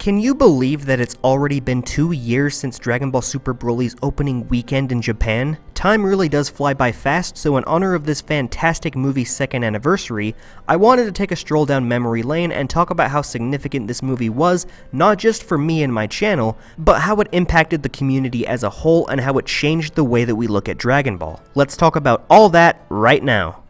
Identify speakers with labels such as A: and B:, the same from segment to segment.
A: Can you believe that it's already been 2 years since Dragon Ball Super Broly's opening weekend in Japan? Time really does fly by fast, so in honor of this fantastic movie's second anniversary, I wanted to take a stroll down memory lane and talk about how significant this movie was, not just for me and my channel, but how it impacted the community as a whole and how it changed the way that we look at Dragon Ball. Let's talk about all that right now.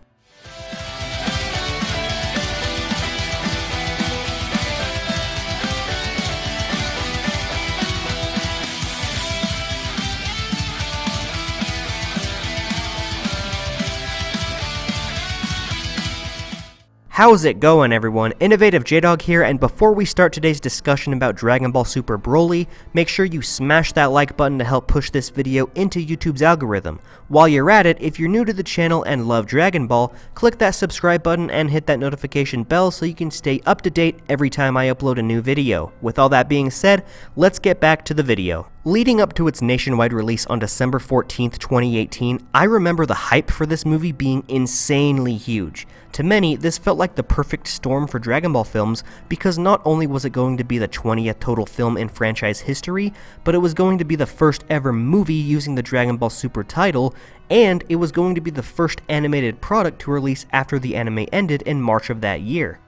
A: How's it going, everyone? InnovativeJdawg here, and before we start today's discussion about Dragon Ball Super Broly, make sure you smash that like button to help push this video into YouTube's algorithm. While you're at it, if you're new to the channel and love Dragon Ball, click that subscribe button and hit that notification bell so you can stay up to date every time I upload a new video. With all that being said, let's get back to the video. Leading up to its nationwide release on December 14th, 2018, I remember the hype for this movie being insanely huge. To many, this felt like the perfect storm for Dragon Ball films because not only was it going to be the 20th total film in franchise history, but it was going to be the first ever movie using the Dragon Ball Super title, and it was going to be the first animated product to release after the anime ended in March of that year.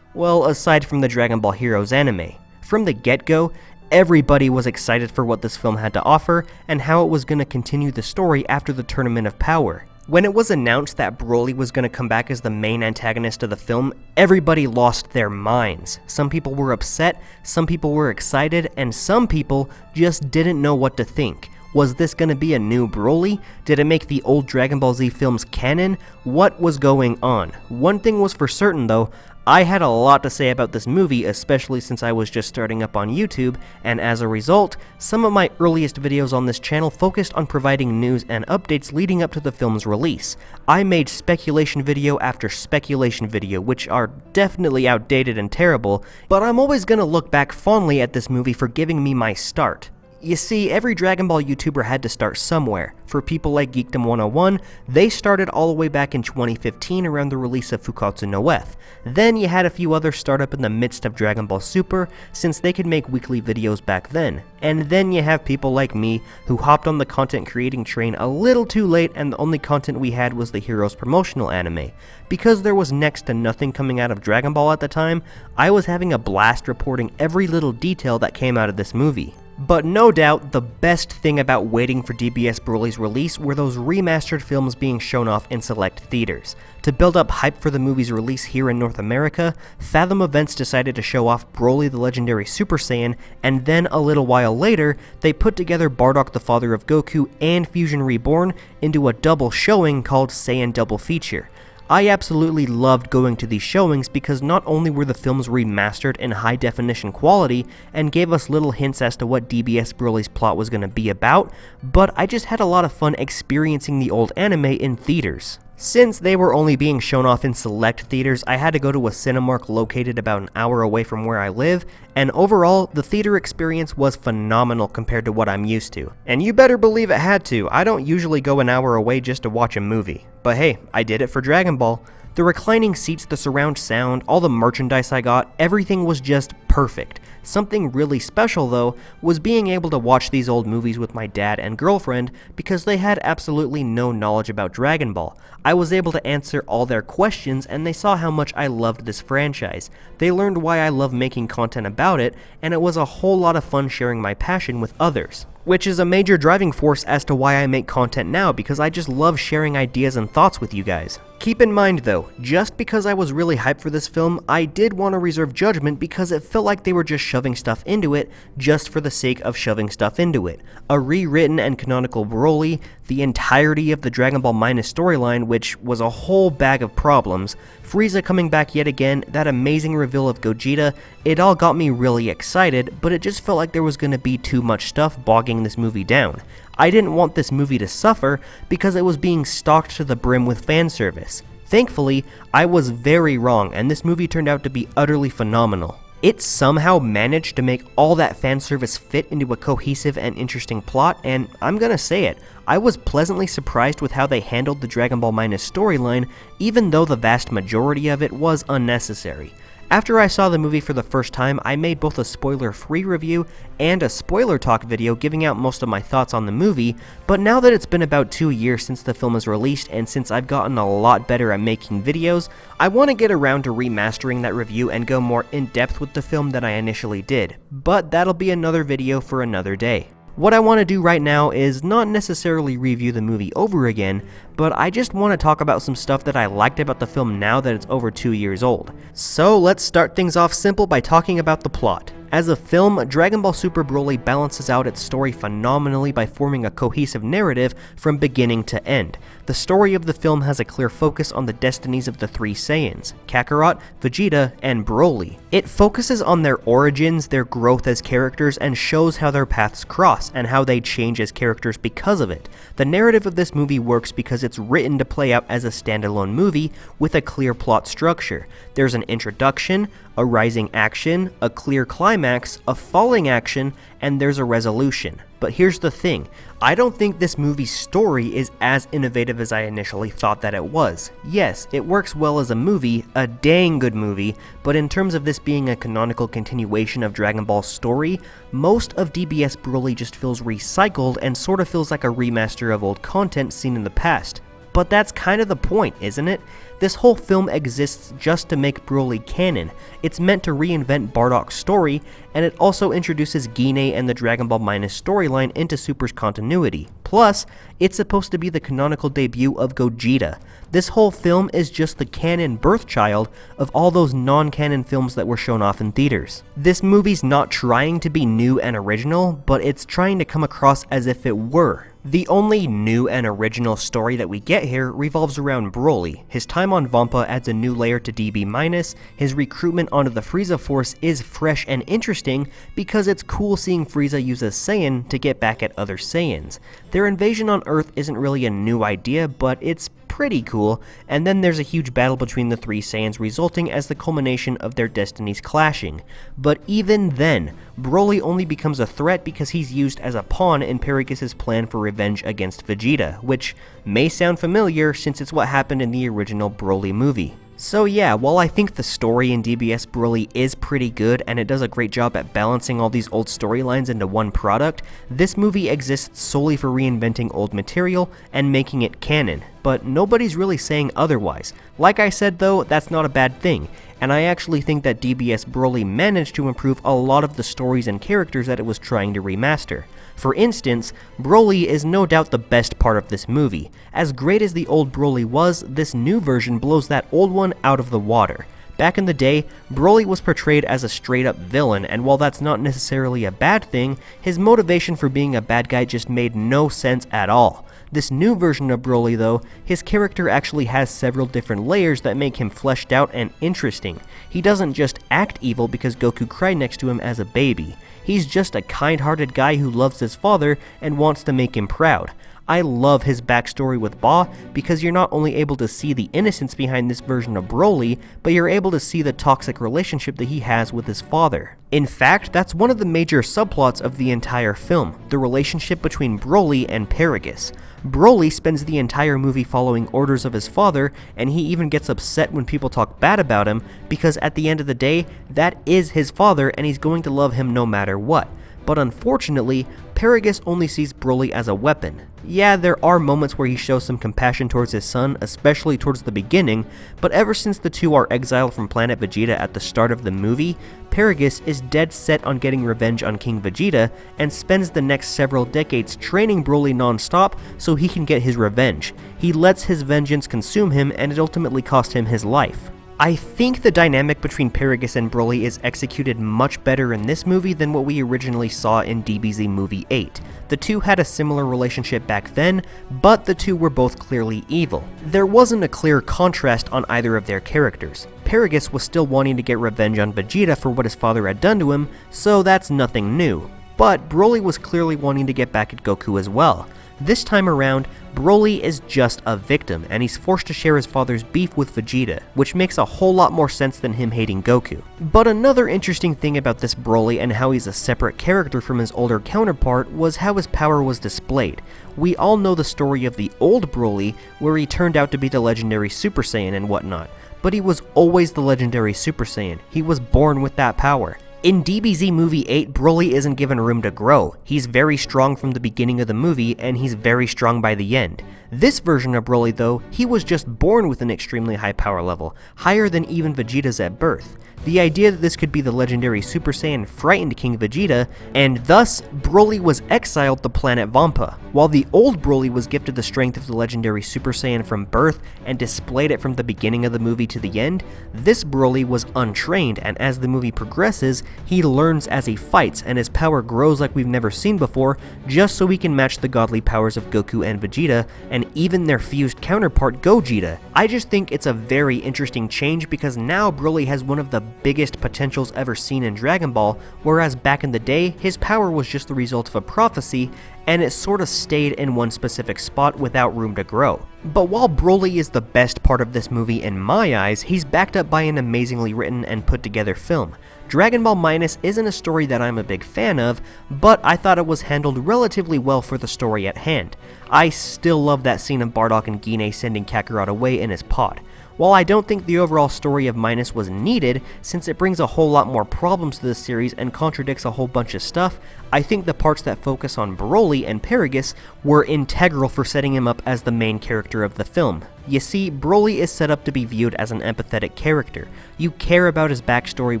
A: Well, aside from the Dragon Ball Heroes anime. From the get-go, everybody was excited for what this film had to offer and how it was going to continue the story after the Tournament of Power. When it was announced that Broly was going to come back as the main antagonist of the film, everybody lost their minds. Some people were upset, some people were excited, and some people just didn't know what to think. Was this going to be a new Broly? Did it make the old Dragon Ball Z films canon? What was going on? One thing was for certain though, I had a lot to say about this movie, especially since I was just starting up on YouTube, and as a result, some of my earliest videos on this channel focused on providing news and updates leading up to the film's release. I made speculation video after speculation video, which are definitely outdated and terrible, but I'm always gonna look back fondly at this movie for giving me my start. You see, every Dragon Ball YouTuber had to start somewhere. For people like Geekdom 101, they started all the way back in 2015 around the release of Fukkatsu no F. Then you had a few others start up in the midst of Dragon Ball Super, since they could make weekly videos back then. And then you have people like me, who hopped on the content creating train a little too late and the only content we had was the Heroes promotional anime. Because there was next to nothing coming out of Dragon Ball at the time, I was having a blast reporting every little detail that came out of this movie. But no doubt, the best thing about waiting for DBS Broly's release were those remastered films being shown off in select theaters. To build up hype for the movie's release here in North America, Fathom Events decided to show off Broly the Legendary Super Saiyan, and then a little while later, they put together Bardock the Father of Goku and Fusion Reborn into a double showing called Saiyan Double Feature. I absolutely loved going to these showings because not only were the films remastered in high definition quality and gave us little hints as to what DBS Broly's plot was going to be about, but I just had a lot of fun experiencing the old anime in theaters. Since they were only being shown off in select theaters, I had to go to a Cinemark located about an hour away from where I live, and overall, the theater experience was phenomenal compared to what I'm used to. And you better believe it had to. I don't usually go an hour away just to watch a movie. But hey, I did it for Dragon Ball. The reclining seats, the surround sound, all the merchandise I got, everything was just perfect. Something really special though, was being able to watch these old movies with my dad and girlfriend because they had absolutely no knowledge about Dragon Ball. I was able to answer all their questions and they saw how much I loved this franchise. They learned why I love making content about it, and it was a whole lot of fun sharing my passion with others. Which is a major driving force as to why I make content now, because I just love sharing ideas and thoughts with you guys. Keep in mind though, just because I was really hyped for this film, I did want to reserve judgment because it felt like they were just shoving stuff into it just for the sake of shoving stuff into it. A rewritten and canonical Broly, the entirety of the Dragon Ball Minus storyline, which was a whole bag of problems, Frieza coming back yet again, that amazing reveal of Gogeta, it all got me really excited, but it just felt like there was going to be too much stuff bogging this movie down. I didn't want this movie to suffer because it was being stocked to the brim with fan service. Thankfully, I was very wrong and this movie turned out to be utterly phenomenal. It somehow managed to make all that fan service fit into a cohesive and interesting plot, and I'm gonna say it, I was pleasantly surprised with how they handled the Dragon Ball Minus storyline, even though the vast majority of it was unnecessary. After I saw the movie for the first time, I made both a spoiler-free review and a spoiler talk video giving out most of my thoughts on the movie, but now that it's been about 2 years since the film was released and since I've gotten a lot better at making videos, I want to get around to remastering that review and go more in-depth with the film than I initially did, but that'll be another video for another day. What I want to do right now is not necessarily review the movie over again, but I just want to talk about some stuff that I liked about the film now that it's over 2 years old. So let's start things off simple by talking about the plot. As a film, Dragon Ball Super Broly balances out its story phenomenally by forming a cohesive narrative from beginning to end. The story of the film has a clear focus on the destinies of the three Saiyans, Kakarot, Vegeta, and Broly. It focuses on their origins, their growth as characters, and shows how their paths cross, and how they change as characters because of it. The narrative of this movie works because it's written to play out as a standalone movie with a clear plot structure. There's an introduction, a rising action, a clear climax, a falling action, and there's a resolution. But here's the thing, I don't think this movie's story is as innovative as I initially thought that it was. Yes, it works well as a movie, a dang good movie, but in terms of this being a canonical continuation of Dragon Ball's story, most of DBS Broly just feels recycled and sort of feels like a remaster of old content seen in the past. But that's kind of the point, isn't it? This whole film exists just to make Broly canon. It's meant to reinvent Bardock's story, and it also introduces Gine and the Dragon Ball Minus storyline into Super's continuity. Plus, it's supposed to be the canonical debut of Gogeta. This whole film is just the canon birth child of all those non-canon films that were shown off in theaters. This movie's not trying to be new and original, but it's trying to come across as if it were. The only new and original story that we get here revolves around Broly. His time on Vampa adds a new layer to DB-, his recruitment onto the Frieza Force is fresh and interesting because it's cool seeing Frieza use a Saiyan to get back at other Saiyans. Their invasion on Earth isn't really a new idea, but it's pretty cool, and then there's a huge battle between the three Saiyans resulting as the culmination of their destinies clashing. But even then, Broly only becomes a threat because he's used as a pawn in Paragus' plan for revenge against Vegeta, which may sound familiar since it's what happened in the original Broly movie. So yeah, while I think the story in DBS Broly is pretty good and it does a great job at balancing all these old storylines into one product, this movie exists solely for reinventing old material and making it canon, but nobody's really saying otherwise. Like I said though, that's not a bad thing, and I actually think that DBS Broly managed to improve a lot of the stories and characters that it was trying to remaster. For instance, Broly is no doubt the best part of this movie. As great as the old Broly was, this new version blows that old one out of the water. Back in the day, Broly was portrayed as a straight-up villain, and while that's not necessarily a bad thing, his motivation for being a bad guy just made no sense at all. This new version of Broly though, his character actually has several different layers that make him fleshed out and interesting. He doesn't just act evil because Goku cried next to him as a baby. He's just a kind-hearted guy who loves his father and wants to make him proud. I love his backstory with Ba because you're not only able to see the innocence behind this version of Broly, but you're able to see the toxic relationship that he has with his father. In fact, that's one of the major subplots of the entire film, the relationship between Broly and Paragus. Broly spends the entire movie following orders of his father, and he even gets upset when people talk bad about him, because at the end of the day, that is his father and he's going to love him no matter what. But unfortunately, Paragus only sees Broly as a weapon. Yeah, there are moments where he shows some compassion towards his son, especially towards the beginning, but ever since the two are exiled from planet Vegeta at the start of the movie, Paragus is dead set on getting revenge on King Vegeta and spends the next several decades training Broly non-stop so he can get his revenge. He lets his vengeance consume him and it ultimately cost him his life. I think the dynamic between Paragus and Broly is executed much better in this movie than what we originally saw in DBZ Movie 8. The two had a similar relationship back then, but the two were both clearly evil. There wasn't a clear contrast on either of their characters. Paragus was still wanting to get revenge on Vegeta for what his father had done to him, so that's nothing new. But Broly was clearly wanting to get back at Goku as well. This time around, Broly is just a victim, and he's forced to share his father's beef with Vegeta, which makes a whole lot more sense than him hating Goku. But another interesting thing about this Broly and how he's a separate character from his older counterpart was how his power was displayed. We all know the story of the old Broly, where he turned out to be the legendary Super Saiyan and whatnot, but he was always the legendary Super Saiyan. He was born with that power. In DBZ Movie 8, Broly isn't given room to grow. He's very strong from the beginning of the movie, and he's very strong by the end. This version of Broly, though, he was just born with an extremely high power level, higher than even Vegeta's at birth. The idea that this could be the legendary Super Saiyan frightened King Vegeta, and thus, Broly was exiled to planet Vampa. While the old Broly was gifted the strength of the legendary Super Saiyan from birth and displayed it from the beginning of the movie to the end, this Broly was untrained, and as the movie progresses, he learns as he fights, and his power grows like we've never seen before, just so he can match the godly powers of Goku and Vegeta, and even their fused counterpart Gogeta. I just think it's a very interesting change because now Broly has one of the biggest potentials ever seen in Dragon Ball, whereas back in the day, his power was just the result of a prophecy, and it sort of stayed in one specific spot without room to grow. But while Broly is the best part of this movie in my eyes, he's backed up by an amazingly written and put together film. Dragon Ball Minus isn't a story that I'm a big fan of, but I thought it was handled relatively well for the story at hand. I still love that scene of Bardock and Guine sending Kakarot away in his pod. While I don't think the overall story of Minus was needed, since it brings a whole lot more problems to the series and contradicts a whole bunch of stuff, I think the parts that focus on Broly and Paragus were integral for setting him up as the main character of the film. You see, Broly is set up to be viewed as an empathetic character. You care about his backstory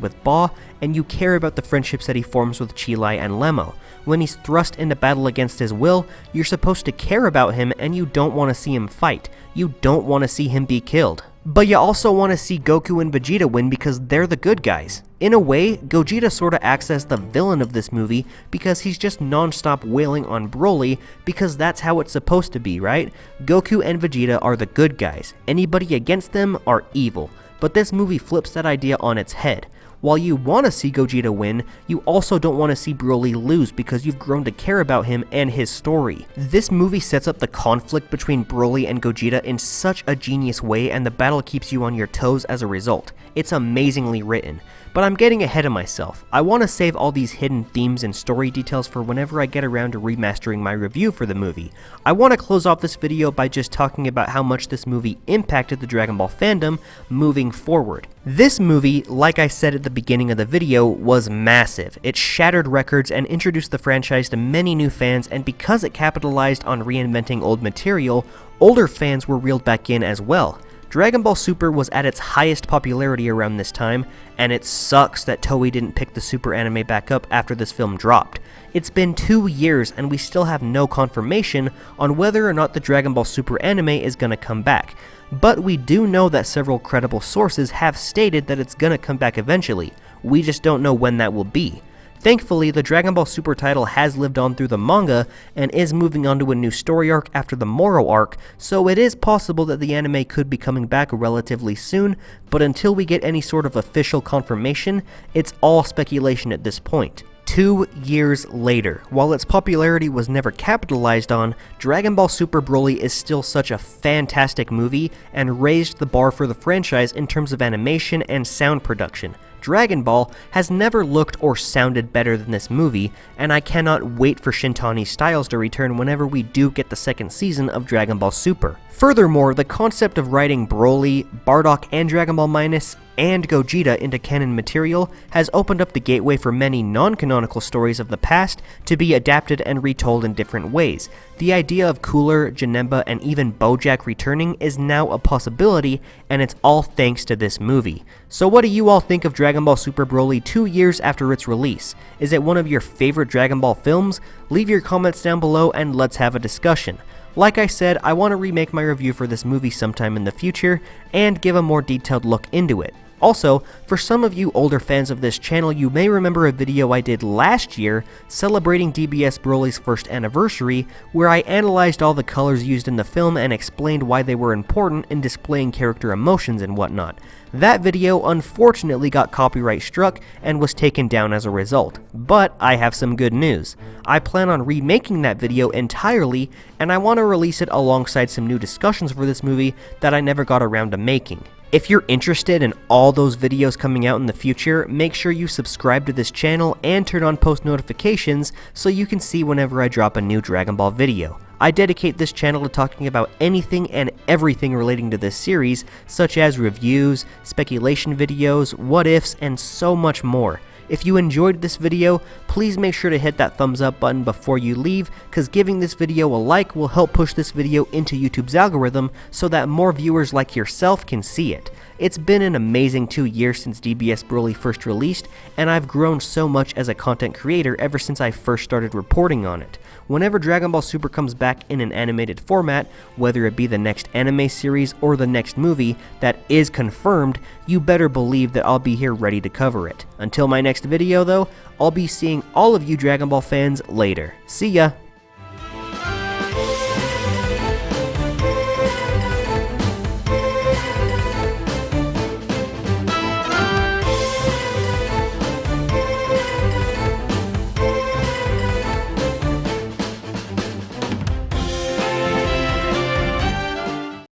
A: with Ba, and you care about the friendships that he forms with Chi-Lai and Lemmo. When he's thrust into battle against his will, you're supposed to care about him and you don't want to see him fight. You don't want to see him be killed. But you also want to see Goku and Vegeta win because they're the good guys. In a way, Gogeta sorta acts as the villain of this movie because he's just non-stop wailing on Broly because that's how it's supposed to be, right? Goku and Vegeta are the good guys. Anybody against them are evil. But this movie flips that idea on its head. While you want to see Gogeta win, you also don't want to see Broly lose because you've grown to care about him and his story. This movie sets up the conflict between Broly and Gogeta in such a genius way, and the battle keeps you on your toes as a result. It's amazingly written. But I'm getting ahead of myself. I want to save all these hidden themes and story details for whenever I get around to remastering my review for the movie. I want to close off this video by just talking about how much this movie impacted the Dragon Ball fandom moving forward. This movie, like I said at the beginning of the video, was massive. It shattered records and introduced the franchise to many new fans, and because it capitalized on reinventing old material, older fans were reeled back in as well. Dragon Ball Super was at its highest popularity around this time, and it sucks that Toei didn't pick the Super anime back up after this film dropped. It's been 2 years and we still have no confirmation on whether or not the Dragon Ball Super anime is gonna come back, but we do know that several credible sources have stated that it's gonna come back eventually. We just don't know when that will be. Thankfully, the Dragon Ball Super title has lived on through the manga and is moving on to a new story arc after the Moro arc, so it is possible that the anime could be coming back relatively soon, but until we get any sort of official confirmation, it's all speculation at this point. 2 years later, while its popularity was never capitalized on, Dragon Ball Super Broly is still such a fantastic movie and raised the bar for the franchise in terms of animation and sound production. Dragon Ball has never looked or sounded better than this movie, and I cannot wait for Shintani's styles to return whenever we do get the second season of Dragon Ball Super. Furthermore, the concept of writing Broly, Bardock, and Dragon Ball Minus and Gogeta into canon material has opened up the gateway for many non-canonical stories of the past to be adapted and retold in different ways. The idea of Cooler, Janemba, and even Bojack returning is now a possibility, and it's all thanks to this movie. So what do you all think of Dragon Ball Super Broly 2 years after its release? Is it one of your favorite Dragon Ball films? Leave your comments down below and let's have a discussion. Like I said, I want to remake my review for this movie sometime in the future and give a more detailed look into it. Also, for some of you older fans of this channel, you may remember a video I did last year celebrating DBS Broly's first anniversary, where I analyzed all the colors used in the film and explained why they were important in displaying character emotions and whatnot. That video unfortunately got copyright struck and was taken down as a result, but I have some good news. I plan on remaking that video entirely, and I want to release it alongside some new discussions for this movie that I never got around to making. If you're interested in all those videos coming out in the future, make sure you subscribe to this channel and turn on post notifications so you can see whenever I drop a new Dragon Ball video. I dedicate this channel to talking about anything and everything relating to this series, such as reviews, speculation videos, what ifs, and so much more. If you enjoyed this video, please make sure to hit that thumbs up button before you leave, cause giving this video a like will help push this video into YouTube's algorithm so that more viewers like yourself can see it. It's been an amazing 2 years since DBS Broly first released, and I've grown so much as a content creator ever since I first started reporting on it. Whenever Dragon Ball Super comes back in an animated format, whether it be the next anime series or the next movie that is confirmed, you better believe that I'll be here ready to cover it. Until my next video though, I'll be seeing all of you Dragon Ball fans later. See ya!